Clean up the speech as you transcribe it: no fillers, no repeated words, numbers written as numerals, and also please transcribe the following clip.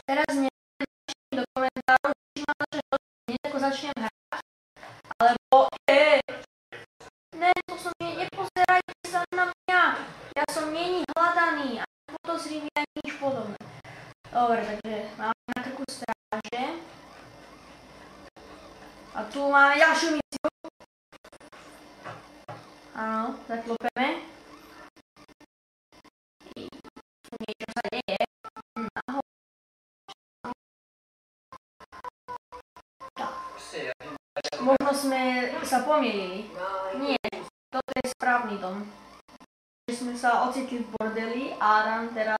Teraz neviem do komentárov, či ma to, že hneď ako začnem hrať, alebo ne, to som nepozerajte sa na mňa, ja som není hľadaný, ani podozrivý, ani nič podobné. Dobre, takže máme na krku stráže. A tu máme ďalšiu misiu. Áno, zaklopeme. Tu niečo sa deje. Možno sme sa pomýlili. Nie, toto je správny dom. Že sme sa ocitli v bordeli a Adam teraz